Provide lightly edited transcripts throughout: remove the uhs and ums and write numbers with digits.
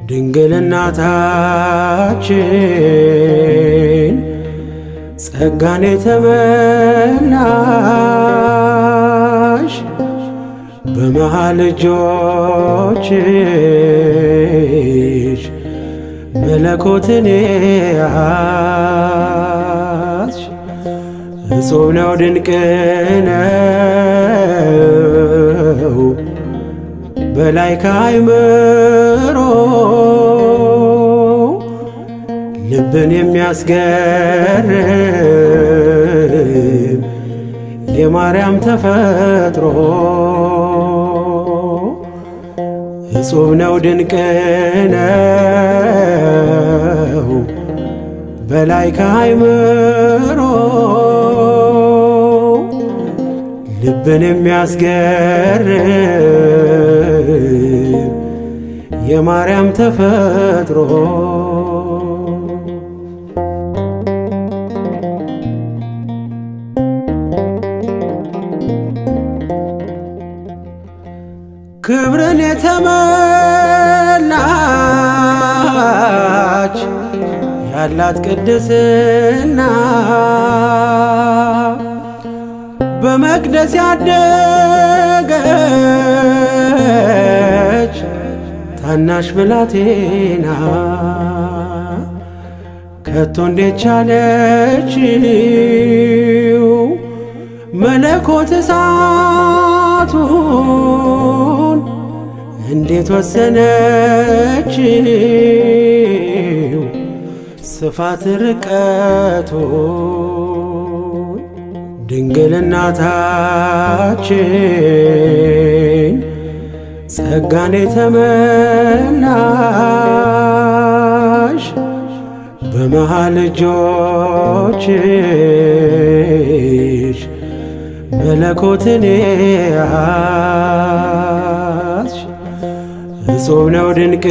ድንግል እናታችን ጸጋን የተመላሽ በመሃል እጆችሽ መለኮትን ያዝሽ። እጹብ ነው ድንቅ ነው በላይ ከአእምሮ ልብን የሚያስገርም የማርያም ተፈጥሮ። እጹብ ነው ድንቅ ነው በላይ ከአእምሮ ልብን የሚያስገርም የማርያም ተፈጥሮ። ክብርን የተመላች ያላት ቅድስና በመቅደስ ያደገች ታናሽ ብላቴና ከቶ እንዴት ቻለችው መለኮት እሳቱን እንዴት ወሰነችው ስፋት ርቀቱን። ድንግል እናታችን ጸጋን የተመላሽ በመሃል እጆችሽ መለኮትን ያዝሽ። እጹብ ነው ድንቅ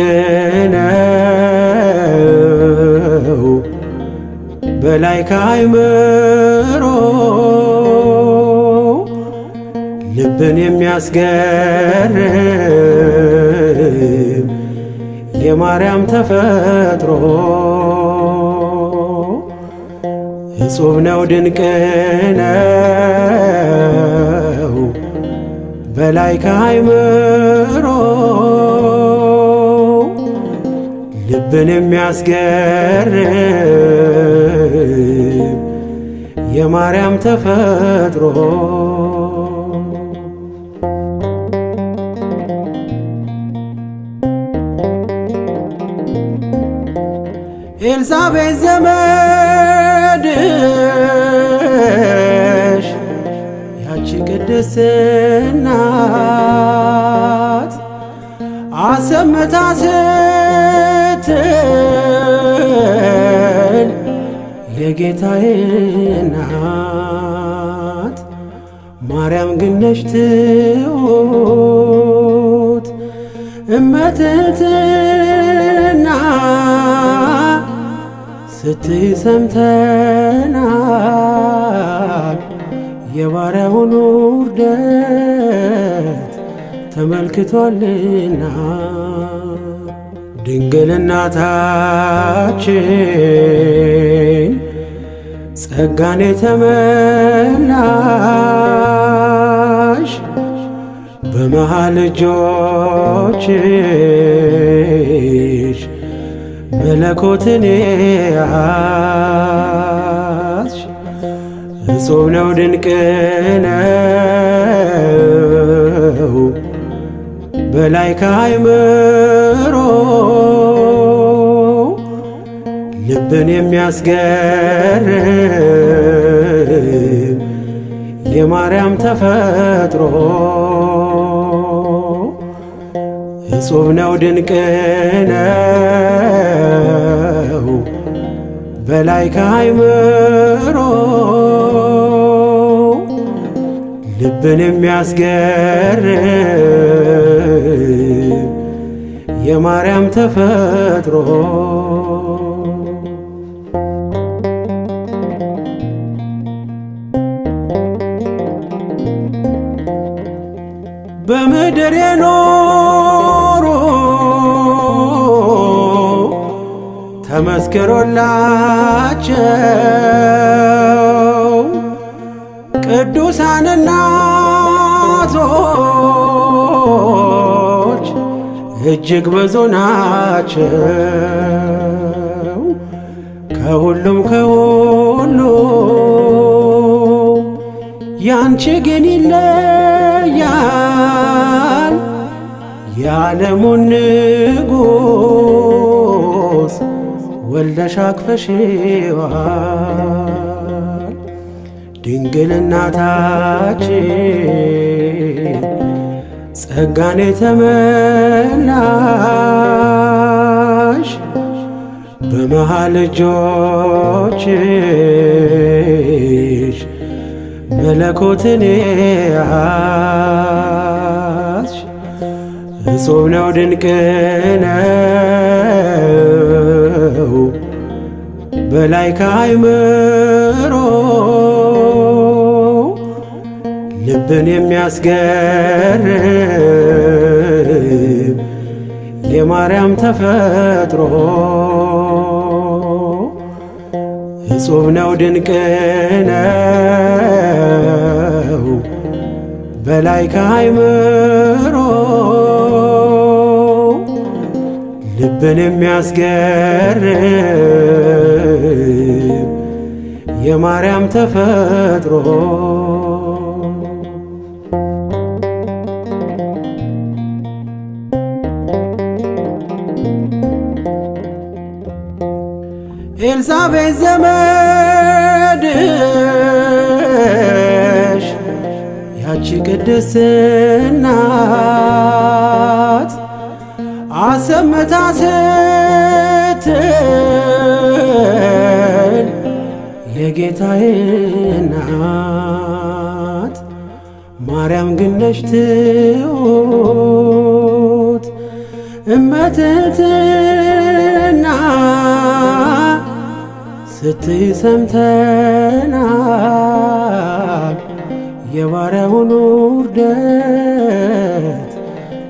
ነው በላይ ከአእምሮ ልብን የሚያስገርም የማርያም ተፈጥሮ። እጹብ ነው ድንቅ ነው በላይ ከአእምሮ ልብን የሚያስገርም የማርያም ተፈጥሮ። ኤልሳቤጥ ዘመድሽ ያቺ ቅድስት እናት አሰምታ ስትል የጌታዬ እናት ማርያም ግን ነሽ ትሑት እመትሕትና ስትይ ሰምተናል የባሪያውን ውርደት ተመልክቷልና። ድንግል እናታችን ጸጋን የተመላሽ በመሃል እጆችሽ መለኮትን ያዝሽ። እጹብ ነው ድንቅ ነው በላይ ከአእምሮ ልብን የሚያስገርም የማርያም ተፈጥሮ። እጹብ ነው ድንቅ ነው በላይ ከአእምሮ ልብን የሚያስገርም የማርያም ተፈጥሮ። በምድር የኖሩ ተመስክሮላቸው ቅዱሳን እናቶች እጅግ ብዙ ናቸው። ከሁሉም ያንቺ ግን ይለያል። የዓለሙን ንጉሥ ወልደሽ አቅፈሽዋል። ድንግል እናታችን ጸጋን የተመላሽ በመሃል እጆችሽ መለኮትን ያዝሽ። እጹብ ነው ድንቅ ነው በላይ ከአእምሮ ልብን የሚያስገርም የማርያም ተፈጥሮ። እጹብ ነው ድንቅ ነው በላይ ከአእምሮ ልብን የሚያስገርም የማርያም ተፈጥሮ። ኤልሳቤጥ ዘመድሽ ያቺ ቅድስት እናት አሰምታ ስትል የጌታዬ እናት ማርያም ግን ነሽ ትሑት እመትሕትና ስትይ ሰምተናል። የባሪያውን ውርደት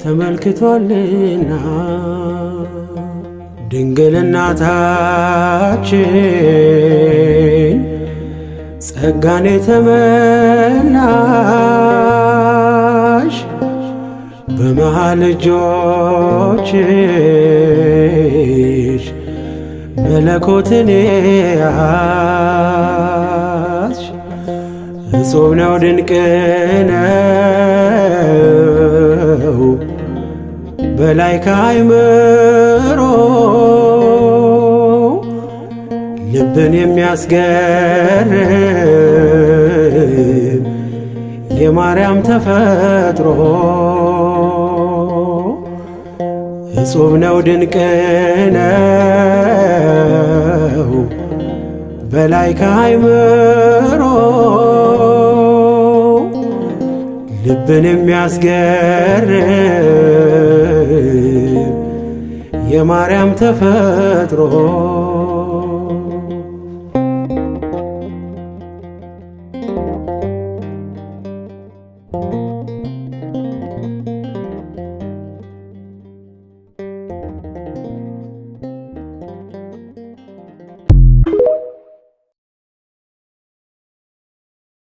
ተመልክቷልና ድንግል እናታችን ጸጋን የተመላሽ በመሃል እጆችሽ መለኮትን ያዝሽ። እጹብ ነው ድንቅ ነው በላይ ከአእምሮ ልብን የሚያስገርም የማርያም ተፈጥሮ። እጹብ ነው ድንቅ ነው በላይ ከአእምሮ ልብን የሚያስገርም የማርያም ተፈጥሮ።